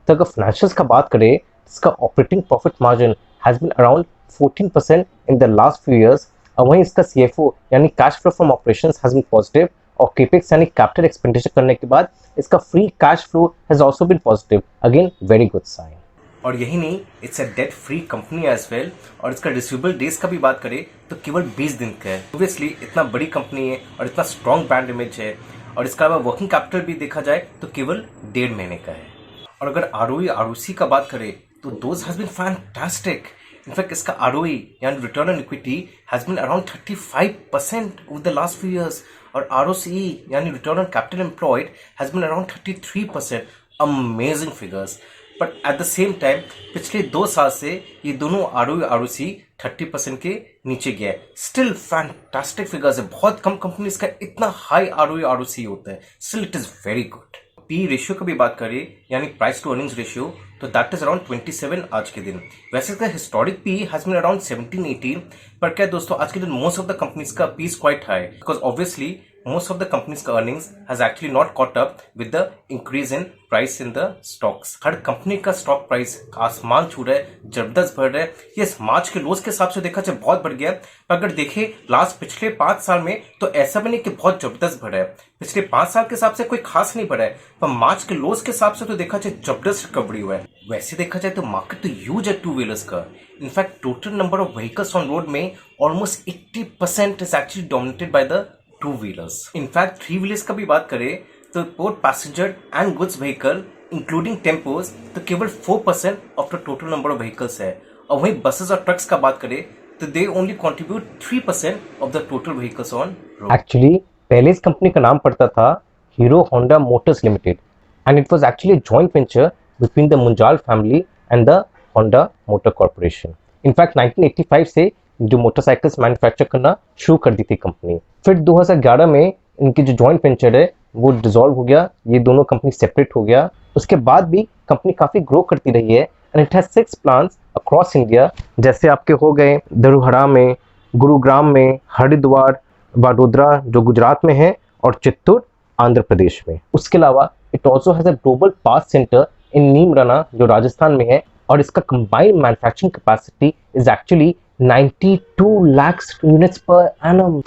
तो अगर फाइनेंशियल्स का बात करें, इसका operating profit margin has been around 14% in the last few years. और वहीं इसका सीएफओ यानी cash flow from operations has been positive, और केपेक्स यानी कैपिटल एक्सपेंडिचर करने के बाद इसका free cash flow has also been positive. Again very good sign. और यही नहीं, it's a debt free company as well. और इसका रिसीवेबल डेज का भी बात करें तो केवल 20 दिन का है। ऑब्वियसली इतना बड़ी कंपनी है और इतना स्ट्रॉन्ग ब्रांड इमेज है, और इसका वर्किंग कैपिटल भी देखा जाए तो केवल 1.5 महीने का है। और अगर आरओई आरओसी का बात करें तो those has been fantastic. In fact इसका आरओई यानी return on equity has been around 35% over the last few years, और आरओसीई यानी return on capital employed has been around 33%। Amazing figures. But at the same time पिछले 2 साल से ये दोनों ROE ROC 30% के नीचे गया है। स्टिल फैंटास्टिक फिगर्स है। बहुत कम कंपनीज का इतना हाई आरओई आरओसी होता है। Still it is very good. P ratio की भी बात करें यानी प्राइस टू अर्निंग्स रेशियो, तो दैट इज अराउंड 27 आज के दिन। वैसे इसका historic P has been around 17-18, पर क्या दोस्तों आज के दिन मोस्ट ऑफ द कंपनीज का P is quite high, because obviously most of the companies का earnings has actually not caught up with the increase in price in the stocks। Her company का stock price आसमान छू रहा है, जबरदस्त बढ़ रहा है। ये मार्च के लोस के हिसाब से देखा जाए बहुत बढ़ गया है, पर अगर देखें लास्ट पिछले 5 साल में तो ऐसा भी नहीं कि बहुत जबरदस्त बढ़ा है। पिछले 5 साल के हिसाब से कोई खास नहीं बढ़ा है, पर मार्च के लोस के हिसाब से तो देखा जाए जबरदस्त रिकवरी हुआ है। वैसे देखा जाए तो मार्केट तो ह्यूज है टू व्हीलर्स का। In fact total number of vehicles on road में almost 80% is actually dominated by the two wheelers. In fact three wheelers का भी बात करें तो both passenger and goods vehicle including tempos तो केवल 4% of the total number of vehicles है। और वहीं बसेस और ट्रक्स का बात करें तो they only contribute 3% of the total vehicles on road. Actually पहले इस कंपनी का नाम पड़ता था hero Honda Motors limited, and it was actually joint venture between the Munjal family and the Honda motor corporation. In fact 1985 से जो मोटरसाइकिल्स मैन्युफैक्चर करना शुरू कर दी थी कंपनी। फिर 2011 में इनकी जो जॉइंट वेंचर है वो डिसॉल्व हो गया, ये दोनों कंपनी सेपरेट हो गया। उसके बाद भी कंपनी काफ़ी ग्रो करती रही है, and it has 6 plants across India, जैसे आपके हो गए धरुहरा में, गुरुग्राम में, हरिद्वार, वडोदरा जो गुजरात में है, और चित्तूर आंध्र प्रदेश में। उसके अलावा it also has a global part centre in Neemrana जो राजस्थान में है, और इसका combined manufacturing capacity is actually 92 lakh units per annum.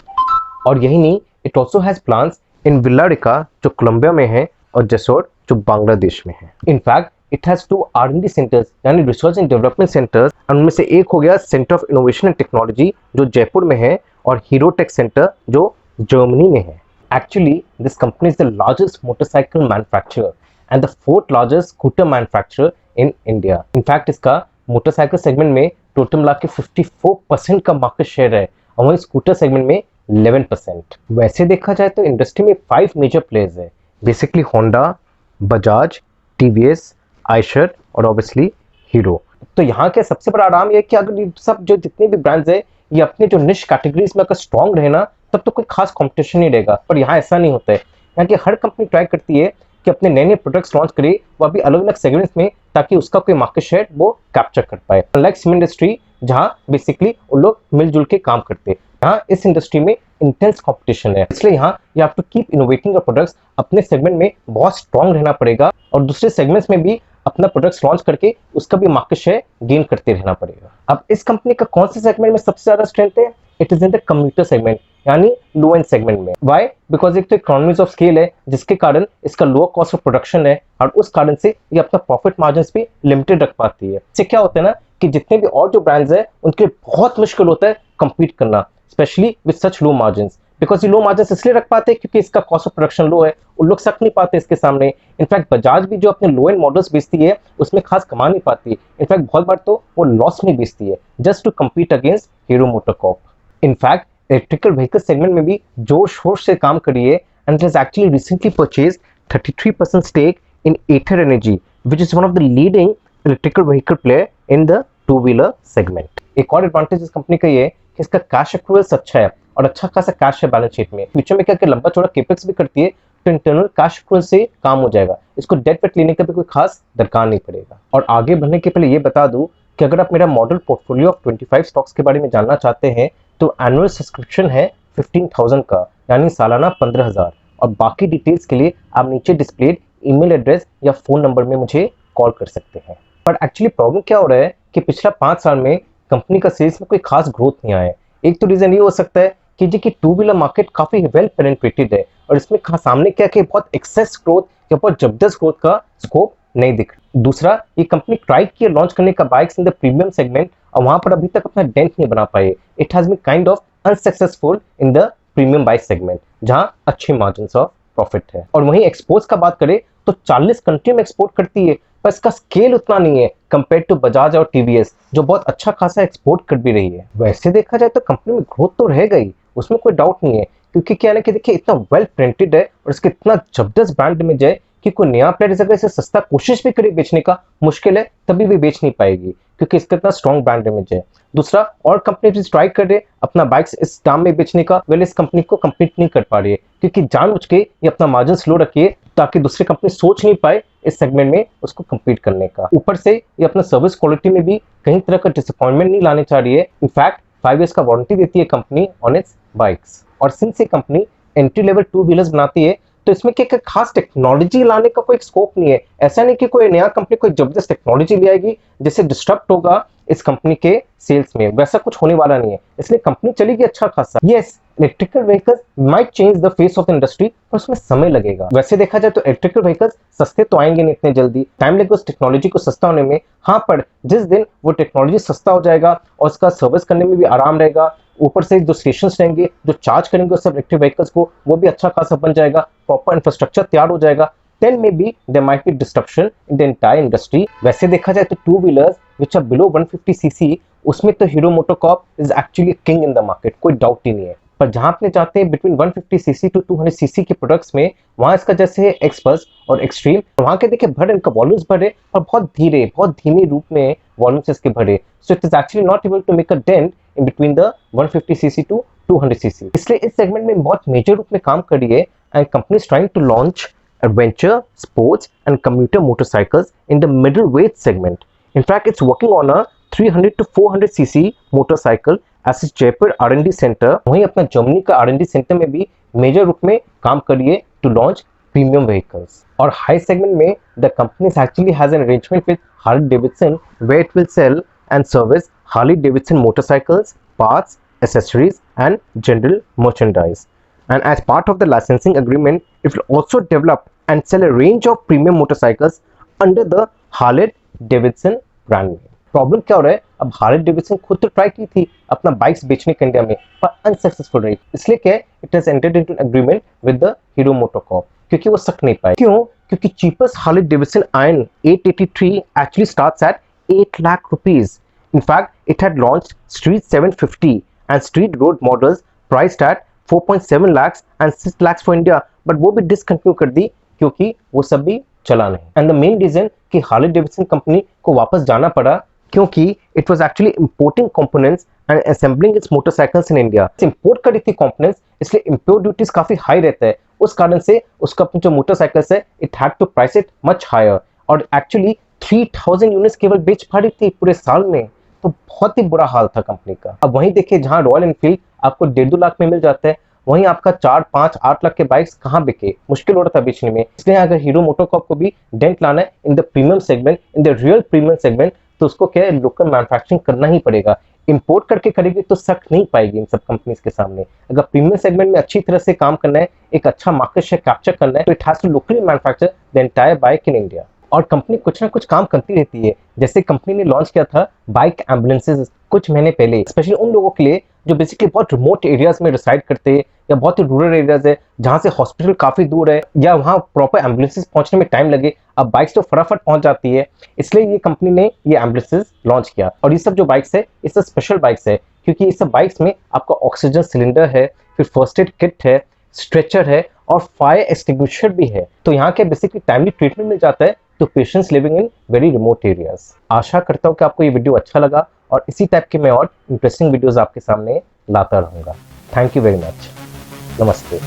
और यही नहीं, it also has plants in Villarrica जो कोलंबिया में है, और जसोर जो बांग्लादेश में है। In fact it has 2 R&D centres यानी रिसर्च एंड डेवलपमेंट सेंटर्स, उनमें से एक हो गया centre of innovation and technology जो जयपुर में है, और हीरोटेक सेंटर जो जर्मनी में है। Actually, this company is the largest motorcycle manufacturer and the 4th largest scooter manufacturer in India. In fact, इसका मोटरसाइकिल सेगमेंट में टोटल मिला के 54% का मार्केट शेयर है, और वहीं स्कूटर सेगमेंट में 11%। वैसे देखा जाए तो इंडस्ट्री में 5 मेजर प्लेयर्स है, basically Honda, Bajaj, TVS, Eicher और ऑब्वियसली हीरो। तो यहाँ के सबसे बड़ा आराम यह है कि अगर ये सब जो जितने भी ब्रांड्स है ये अपने जो निश कैटेगरीज में अगर स्ट्रॉन्ग रहे ना, तब तो कोई खास कंपटीशन नहीं रहेगा। पर यहाँ ऐसा नहीं होता है। यहाँ की हर कंपनी ट्राई करती है कि अपने नए नए प्रोडक्ट्स लॉन्च करे, वो अभी अलग अलग सेगमेंट्स में, ताकि उसका कोई मार्केट शेयर वो कैप्चर कर पाए। अनलाइक सीमेंट इंडस्ट्री जहाँ बेसिकली उन लोग मिलजुल के काम करते हैं, यहाँ इस इंडस्ट्री में इंटेंस कंपटीशन है। इसलिए यहाँ you have to keep innovating your products. अपने सेगमेंट में बहुत स्ट्रॉन्ग रहना पड़ेगा, और दूसरे सेगमेंट्स में भी अपना प्रोडक्ट्स लॉन्च करके उसका भी मार्केट शेयर गेन करते रहना पड़ेगा। अब इस कंपनी का कौन से सेगमेंट में सबसे ज्यादा स्ट्रेंथ है? It is in the commuter segment यानी लो एंड सेगमेंट में। व्हाई? बिकॉज एक तो इकोनॉमीज ऑफ स्केल है, जिसके कारण इसका लोअर कॉस्ट ऑफ प्रोडक्शन है, और उस कारण से ये अपना प्रॉफिट मार्जिन भी लिमिटेड रख पाती है। इससे क्या होता है ना कि जितने भी और जो ब्रांड्स है उनके लिए बहुत मुश्किल होता है कंपीट करना, specially with such low margin. Because ये लो मार्जिन इसलिए रख पाते हैं क्योंकि इसका कॉस्ट ऑफ प्रोडक्शन लो है, उन लोग सक नहीं पाते इसके सामने। इनफैक्ट बजाज भी जो अपने लो एंड मॉडल्स बेचती है उसमें खास कमा नहीं पाती। इनफैक्ट बहुत बार तो वो लॉस में बेचती है just to compete against Hero MotoCorp. In fact electrical vehicle segment में भी जोर शोर से काम करी है, and it has actually recently purchased 33% stake in Ather Energy which is one of the leading electrical vehicle player in the two wheeler segment. एक और एडवांटेज इस कंपनी का ये है कि इसका कैश एक्रूवल्स अच्छा है, और अच्छा खासा कैश है बैलेंस शीट में। फ्यूचर में क्या कि लंबा चौड़ा केपेक्स भी करती है, तो इंटरनल कैश एक्रूवल से काम हो जाएगा। इसको डेट वेट लेने का भी कोई खास दरकार नहीं पड़ेगा। और आगे बढ़ने के पहले ये बता दूं कि अगर आप मेरा मॉडल पोर्टफोलियो ऑफ 25 स्टॉक्स के बारे में जानना चाहते हैं तो एनुअल सब्सक्रिप्शन है 15,000 का, यानी सालाना 15,000। और बाकी डिटेल्स के लिए आप नीचे डिस्प्लेड ईमेल एड्रेस या फोन नंबर में मुझे कॉल कर सकते हैं। पर एक्चुअली प्रॉब्लम क्या हो रहा है कि पिछला 5 साल में कंपनी का सेल्स में कोई खास ग्रोथ नहीं आया है। एक तो रीजन ये हो सकता है कि जी की टू व्हीलर मार्केट काफी वेल पेनिट्रेटेड है और इसमें सामने क्या कि बहुत एक्सेस ग्रोथ या बहुत जबरदस्त ग्रोथ का स्कोप नहीं दिख रहा। दूसरा, ये कंपनी ट्राई किया लॉन्च करने का bikes in the premium segment और वहां पर अभी तक अपना डेंट नहीं बना पाए। It has been kind of unsuccessful in the premium bike segment जहां अच्छे मार्जिन ऑफ प्रॉफिट है। और वहीं एक्सपोर्ट्स का बात करें तो 40 कंट्री में एक्सपोर्ट करती है, पर इसका स्केल उतना नहीं है कंपेयर टू बजाज और टीवीएस जो बहुत अच्छा खासा एक्सपोर्ट कर भी रही है। वैसे देखा जाए तो कंपनी में ग्रोथ तो रह गई, उसमें कोई डाउट नहीं है, क्योंकि क्या है ना कि देखिए इतना वेल प्रिंटेड है और इसका इतना जबरदस्त ब्रांड इमेज है कि कोई नया प्लेयर अगर इसे सस्ता कोशिश भी करे बेचने का, मुश्किल है तभी भी बेच नहीं पाएगी क्योंकि इसका इतना स्ट्रॉन्ग ब्रांड इमेज है। दूसरा, और कंपनी ट्राई कर रहे अपना बाइक्स इस दाम में बेचने का, वेल इस कंपनी को कंप्लीट नहीं कर पा रही है क्योंकि जानबूझ के ये अपना मार्जिन स्लो रखिए ताकि दूसरी कंपनी सोच नहीं पाए इस सेगमेंट में उसको compete करने का। ऊपर से ये अपना सर्विस क्वालिटी में भी कहीं तरह का डिसअपॉइंटमेंट नहीं लाने चाह रही है। इनफैक्ट 5 years का वारंटी देती है कंपनी ऑन इट्स बाइक्स। और सिंस ये company entry level two wheelers बनाती है तो इसमें क्या खास टेक्नोलॉजी लाने का कोई स्कोप नहीं है। ऐसा नहीं कि कोई नया कंपनी कोई जबरदस्त टेक्नोलॉजी ले आएगी जिससे डिस्टर्ब होगा इस कंपनी के सेल्स में, वैसा कुछ होने वाला नहीं है। इसलिए कंपनी चलेगी अच्छा खासा। Yes, electrical vehicles might change the face of the industry, पर उसमें समय लगेगा। वैसे देखा जाए तो इलेक्ट्रिकल व्हीकल्स सस्ते तो आएंगे नहीं इतने जल्दी, टाइम लगेगा उस टेक्नोलॉजी को सस्ता होने में। हाँ, पर जिस दिन वो टेक्नोलॉजी सस्ता हो जाएगा और उसका सर्विस करने में भी आराम रहेगा, ऊपर से जो स्टेशन रहेंगे जो चार्ज करेंगे उस सब इलेक्ट्रिक व्हीकल्स को, वो भी अच्छा खासा बन जाएगा, प्रॉपर इंफ्रास्ट्रक्चर तैयार हो जाएगा, then maybe there might be disruption in the entire industry। वैसे देखा जाए तो two wheelers which are below 150cc उसमें तो hero MotoCorp is actually king in the market, कोई डाउट ही नहीं है। पर जहां अपने चाहते हैं बिटवीन 150cc टू 200cc के प्रोडक्ट्स में, वहां इसका जैसे है एक्सपल्स और एक्सट्रीम, वहां के देखिए बढ़ इनका वॉल्यूम्स बढ़े और बहुत धीरे बहुत धीमी रूप में वॉल्यूम्स इसके बढ़े, so it is actually not able to make a dent in between the 150cc to 200cc। इसलिए इस सेगमेंट में बहुत मेजर रूप में काम करी है and company is trying to launch adventure, sports and commuter motorcycles in the middleweight segment. In fact, it's working on a 300 to 400cc motorcycle as its Jaipur R&D center। वहीं अपना Germany का R&D centre में भी major रूप में काम करिए to launch premium vehicles। और हाई सेगमेंट में the company actually has an arrangement with Harley Davidson where it will sell and service Harley Davidson motorcycles, parts, accessories and general merchandise। And as part of the licensing agreement, it will also develop and sell a range of premium motorcycles under the Harley Davidson brand name। Problem क्या हो रहा है, अब Harley Davidson खुद तो try की थी अपना बाइक्स बेचने के इंडिया में, पर अनसक्सेसफुल रही। इसलिए क्या है, it has entered into an agreement with the hero MotoCorp क्योंकि वो सक नहीं पाए। क्यों? क्योंकि cheapest Harley Davidson iron 883 actually starts at 8 lakh rupees। In fact, it had launched Street 750 and Street Road models priced at 4.7 lakhs and 6 lakhs for India, but वो भी discontinue कर दी क्योंकि वो सब भी चला नहीं। एंड द मेन रीजन कि हार्ले डेविडसन कंपनी को वापस जाना पड़ा क्योंकि it was actually importing components and assembling it's motorcycles in India. Import करी थी कंपोनेंट्स, इसलिए इंपोर्ट ड्यूटीज काफी हाई रहता है, उस कारण से उसका अपनी जो मोटरसाइकिल्स है it had to price it much higher. और एक्चुअली 3000 यूनिट्स केवल बेच पा रही थी पूरे साल में, तो बहुत ही बुरा हाल था कंपनी का। अब वहीं देखिए जहां रॉयल एनफील्ड आपको 1.5-2 लाख में मिल जाता है, वहीं आपका 4, 5, 8 लाख के बाइक्स कहाँ बिके, मुश्किल हो रहा था बेचने में। इसलिए अगर हीरो मोटोकॉर्प को भी डेंट लाना है इन the premium segment, in the real premium segment, तो उसको क्या है, लोकल मैन्युफैक्चरिंग करना ही पड़ेगा। इंपोर्ट करके करेगी तो सक नहीं पाएगी इन सब कंपनीज के सामने। अगर प्रीमियम सेगमेंट में अच्छी तरह से काम करना है, एक अच्छा मार्केट शेयर कैप्चर करना है, तो it has to locally manufacture the entire bike in India. और कंपनी कुछ ना कुछ काम करती रहती है, जैसे कंपनी ने लॉन्च किया था बाइक एम्बुलेंसेज कुछ महीने पहले, स्पेशली उन लोगों के लिए जो बेसिकली बहुत रिमोट एरियाज में रिसाइड करते हैं या बहुत ही रूरल एरियाज है जहां से हॉस्पिटल काफी दूर है या वहां प्रॉपर एम्बुलेंसेज पहुंचने में टाइम लगे। अब बाइक्स तो फटाफट पहुंच जाती है, इसलिए ये कंपनी ने ये एम्बुलेंसेज लॉन्च किया। और ये सब जो बाइक्स है ये सब स्पेशल बाइक्स है क्योंकि ये सब बाइक्स में आपका ऑक्सीजन सिलेंडर है, फिर फर्स्ट एड किट है, स्ट्रेचर है और फायर एक्सटिंग्विशर भी है। तो यहाँ के बेसिकली टाइमली ट्रीटमेंट मिल जाता है तो patients living in very remote areas. आशा करता हूँ कि आपको ये वीडियो अच्छा लगा और इसी टाइप के मैं और इंटरेस्टिंग वीडियोस आपके सामने लाता रहूँगा। Thank you very much. नमस्ते।